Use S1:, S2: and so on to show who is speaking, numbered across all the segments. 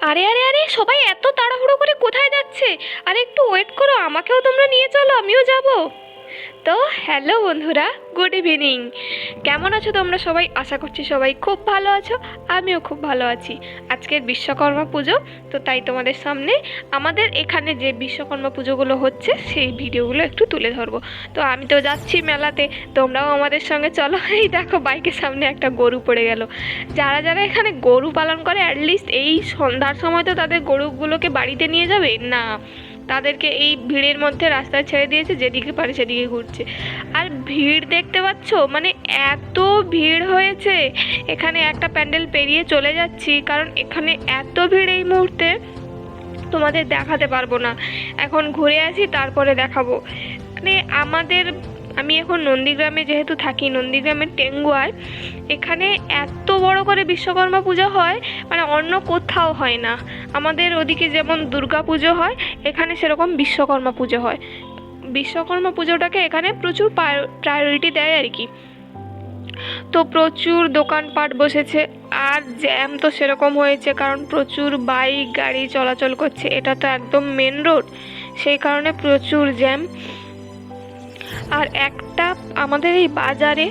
S1: আরে আরে আরে, সবাই এত তাড়াহুড়ো করে কোথায় যাচ্ছে? আরে একটু ওয়েট করো, আমাকেও তোমরা নিয়ে চলো, আমিও যাব। তো হ্যালো বন্ধুরা, গুড ইভিনিং। কেমন আছো তোমরা সবাই? আশা করছি সবাই খুব ভালো আছো। আমিও খুব ভালো আছি। আজকের বিশ্বকর্মা পুজো, তো তাই তোমাদের সামনে আমাদের এখানে যে বিশ্বকর্মা পুজোগুলো হচ্ছে সেই ভিডিওগুলো একটু তুলে ধরবো। তো আমি তো যাচ্ছি মেলাতে, তোমরাও আমাদের সঙ্গে চলো। এই দেখো, বাইকের সামনে একটা গরু পড়ে গেল। যারা যারা এখানে গরু পালন করে, অ্যাটলিস্ট এই সন্ধ্যার সময় তো তাদের গরুগুলোকে বাড়িতে নিয়ে যাবে না, তাদেরকে এই ভিড়ের মধ্যে রাস্তায় ছেড়ে দিয়েছে, যেদিকে পারে সেদিকে ঘুরছে। আর ভিড় দেখতে পাচ্ছ, মানে এত ভিড় হয়েছে। এখানে একটা প্যান্ডেল পেরিয়ে চলে যাচ্ছি, কারণ এখানে এত ভিড় এই মুহূর্তে তোমাদের দেখাতে পারবো না। এখন ঘুরে আসি, তারপরে দেখাবো। মানে আমি এখন নন্দীগ্রামে যেহেতু থাকি, নন্দীগ্রামের টেঙ্গুয়ায়, এখানে এত বড় করে বিশ্বকর্মা পুজো হয়, মানে অন্য কোথাও হয় না। আমাদের ওদিকে যেমন দুর্গা পুজো হয়, এখানে সেরকম বিশ্বকর্মা পুজো হয়। বিশ্বকর্মা পুজোটাকে এখানে প্রচুর প্রায়োরিটি দেয় আর কি। তো প্রচুর দোকানপাট বসেছে। আর জ্যাম তো সেরকম হয়েছে, কারণ প্রচুর বাইক গাড়ি চলাচল করছে, এটা তো একদম মেন রোড, সেই কারণে প্রচুর জ্যাম। আর আমাদের এই বাজারে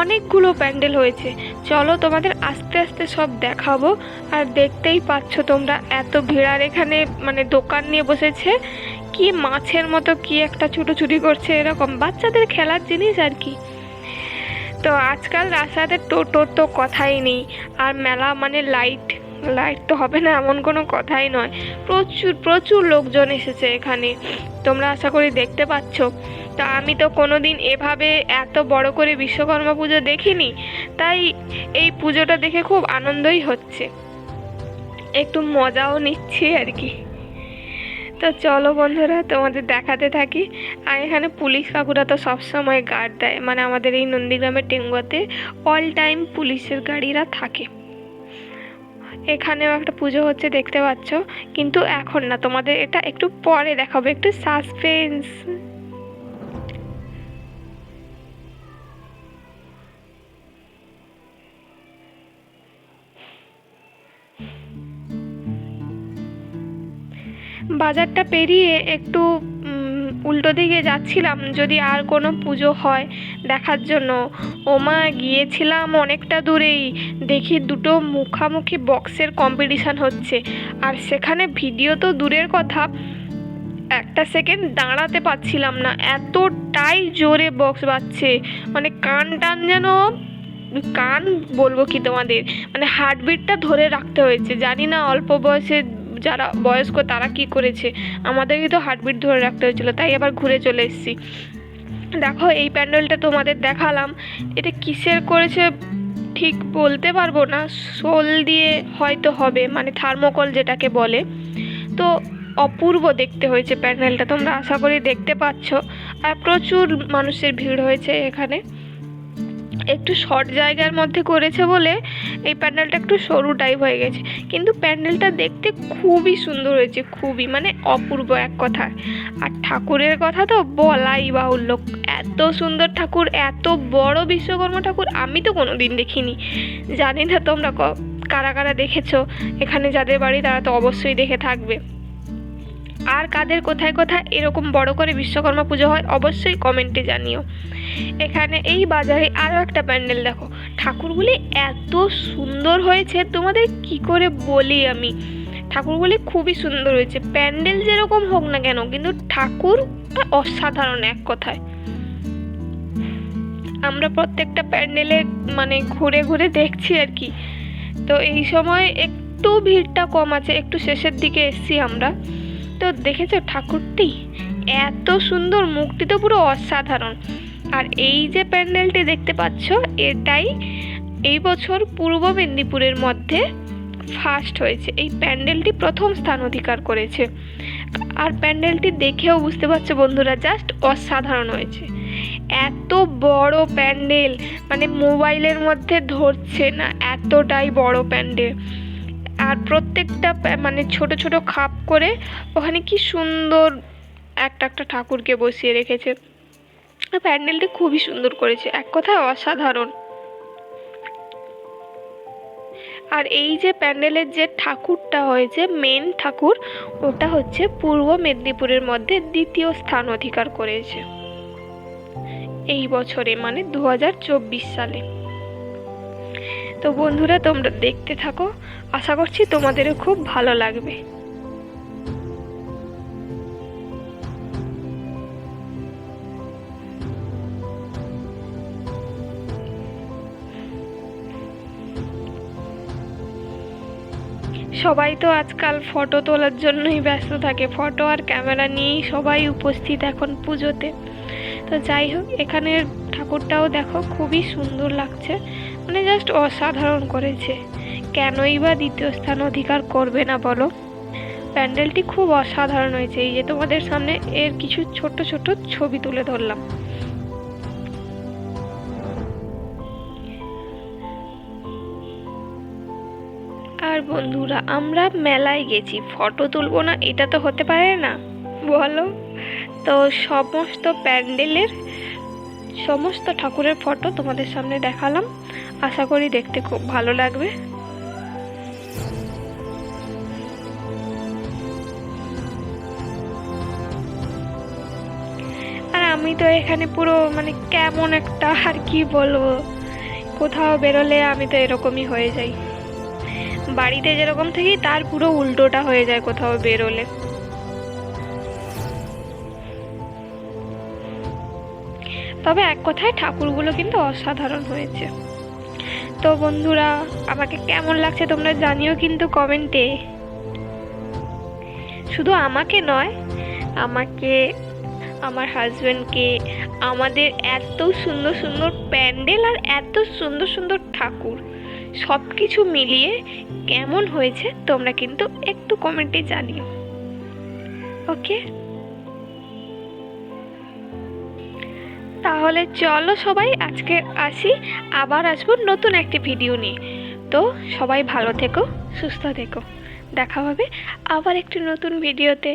S1: অনেকগুলো প্যান্ডেল হয়েছে। চলো তোমাদের আস্তে আস্তে সব দেখাবো। আর দেখতেই পাচ্ছ তোমরা, এত ভিড়। আর এখানে মানে দোকান নিয়ে বসেছে, কি মাছের মতো কি একটা ছুটোছুটি করছে, এরকম বাচ্চাদের খেলার জিনিস আর কি। তো আজকাল রাস্তাতে টোটোর তো কথাই নেই। আর মেলা মানে লাইট লাইট তো হবে না এমন কোনো কথাই নয়। প্রচুর প্রচুর লোকজন এসেছে এখানে, তোমরা আশা করি দেখতে পাচ্ছ। তা আমি তো কোনো দিন এভাবে এত বড় করে বিশ্বকর্মা পুজো দেখিনি, তাই এই পুজোটা দেখে খুব আনন্দই হচ্ছে, একটু মজাও নিচ্ছি আর কি। তো চলো বন্ধুরা, তোমাদের দেখাতে থাকি। আর এখানে পুলিশ কাকুরা তো সবসময় গার্ড দেয়, মানে আমাদের এই নন্দীগ্রামের টেঙ্গুয়াতে অল টাইম পুলিশের গাড়িরা থাকে। এখানেও একটা পুজো হচ্ছে দেখতে পাচ্ছ, কিন্তু এখন না, তোমাদের এটা একটু পরে দেখাবো, একটু সাসপেন্স। বাজারটা পেরিয়ে একটু উল্টো দিকে যাচ্ছিলাম, যদি আর কোনো পুজো হয় দেখার জন্য। ওমা, গিয়েছিলাম অনেকটা দূরেই, দেখি দুটো মুখামুখি বক্সের কম্পিটিশান হচ্ছে। আর সেখানে ভিডিও তো দূরের কথা, একটা সেকেন্ড দাঁড়াতে পারছিলাম না, এতটাই জোরে বক্স বাজছে। মানে কান টান যেন, কান বলবো কি তোমাদের, মানে হার্টবিটটা ধরে রাখতে হয়েছে। জানি না অল্প বয়সে যারা বয়স্ক তারা কি করেছে, আমাদেরকে তো হার্টবিট ধরে রাখতে হয়েছিল, তাই আবার ঘুরে চলে এসেছি। দেখো, এই প্যান্ডেলটা তোমাদের দেখালাম, এটা কিসের করেছে ঠিক বলতে পারবো না, শোল দিয়ে হয়তো হবে, মানে থার্মোকল যেটাকে বলে। তো অপূর্ব দেখতে হয়েছে প্যান্ডেলটা, তোমরা আশা করি দেখতে পাচ্ছ। আর প্রচুর মানুষের ভিড় হয়েছে এখানে। একটু শর্ট জায়গার মধ্যে করেছে বলে এই প্যান্ডেলটা একটু সরু টাইপ হয়ে গেছে, কিন্তু প্যান্ডেলটা দেখতে খুবই সুন্দর হয়েছে, খুবই, মানে অপূর্ব এক কথা। আর ঠাকুরের কথা তো বলাই বাহুল্য, এত সুন্দর ঠাকুর, এত বড় বিশ্বকর্মা ঠাকুর আমি তো কোনো দিন দেখিনি। জানি না তোমরা কারা কারা দেখেছো, এখানে যাদের বাড়ি তারা তো অবশ্যই দেখে থাকবে। আর কাদের কোথায় কোথায় এরকম বড় করে বিশ্বকর্মা পুজো হয় অবশ্যই কমেন্টে জানিও। এখানে এই বাজারে আরও একটা প্যান্ডেল দেখো, ঠাকুরগুলি এত সুন্দর হয়েছে, তোমাদের কি করে বলি আমি। ঠাকুরগুলি খুবই সুন্দর হয়েছে, প্যান্ডেল যেরকম হোক না কেন, কিন্তু ঠাকুরটা অসাধারণ এক কথায়। আমরা প্রত্যেকটা প্যান্ডেলে মানে ঘুরে ঘুরে দেখছি আর কি। তো এই সময় একটু ভিড়টা কম আছে, একটু শেষের দিকে এসছি আমরা। তো দেখেছো ঠাকুরটি এত সুন্দর, মুখটি তো পুরো অসাধারণ। আর এই যে প্যান্ডেলটি দেখতে পাচ্ছ, এটাই এই বছর পূর্ব মেদিনীপুরের মধ্যে ফার্স্ট হয়েছে, এই প্যান্ডেলটি প্রথম স্থান অধিকার করেছে। আর প্যান্ডেলটি দেখেও বুঝতে পারছো বন্ধুরা, জাস্ট অসাধারণ হয়েছে। এত বড় প্যান্ডেল, মানে মোবাইলের মধ্যে ধরছে না, এতটাই বড় প্যান্ডেল। আর প্রত্যেকটা মানে ছোট ছোট খাপ করে ওখানে কি সুন্দর একটা একটা ঠাকুরকে বসিয়ে রেখেছে। প্যান্ডেলটি খুবই সুন্দর করেছে, এক কথায় অসাধারণ। আর এই যে প্যান্ডেলের যে ঠাকুরটা হয়েছে, মেন ঠাকুর, ওটা হচ্ছে পূর্ব মেদিনীপুরের মধ্যে দ্বিতীয় স্থান অধিকার করেছে এই বছরে, মানে 2024 সালে। তো বন্ধুরা তোমরা দেখতে থাকো, আশা করছি তোমাদেরও খুব ভালো লাগবে। সবাই তো আজকাল ফটো তোলার জন্যই ব্যস্ত থাকে, ফটো আর ক্যামেরা নিয়েই সবাই উপস্থিত এখন পুজোতে। তো যাই হোক, এখানের ঠাকুরটাও দেখো খুবই সুন্দর লাগছে, মানে জাস্ট অসাধারণ করেছে। কেনই বা দ্বিতীয় স্থান অধিকার করবে না বলো? প্যান্ডেলটি খুব অসাধারণ হয়েছে। এই যে তোমাদের সামনে এর কিছু ছোট ছোট ছবি তুলে ধরলাম। আর বন্ধুরা, আমরা মেলায় গেছি, ফটো তুলবো না এটা তো হতে পারে না, বলো? তো সমস্ত প্যান্ডেলের সমস্ত ঠাকুরের ফটো তোমাদের সামনে দেখালাম, আশা করি দেখতে খুব ভালো লাগবে। আর আমি তো এখানে পুরো মানে কেমন একটা, আর কি বলবো, কোথাও বেরোলে আমি তো এরকমই হয়ে যাই। বাড়িতে যেরকম থাকি তার পুরো উল্টোটা হয়ে যায় কোথাও বেরোলে। তবে এক কথায় ঠাকুরগুলো কিন্তু অসাধারণ হয়েছে। তো বন্ধুরা, আমাকে কেমন লাগছে তোমরা জানিও কিন্তু কমেন্টে। শুধু আমাকে নয়, আমাকে, আমার হাজব্যান্ডকে, আমাদের এত সুন্দর সুন্দর প্যান্ডেল আর এত সুন্দর সুন্দর ঠাকুর, সব কিছু মিলিয়ে কেমন হয়েছে তোমরা কিন্তু একটু কমেন্টে জানিও। ওকে, তাহলে চলো সবাই আজকে আসি, আবার আসবো নতুন একটি ভিডিও নিয়ে। তো সবাই ভালো থেকো, সুস্থ থেকো, দেখা হবে আবার একটি নতুন ভিডিওতে।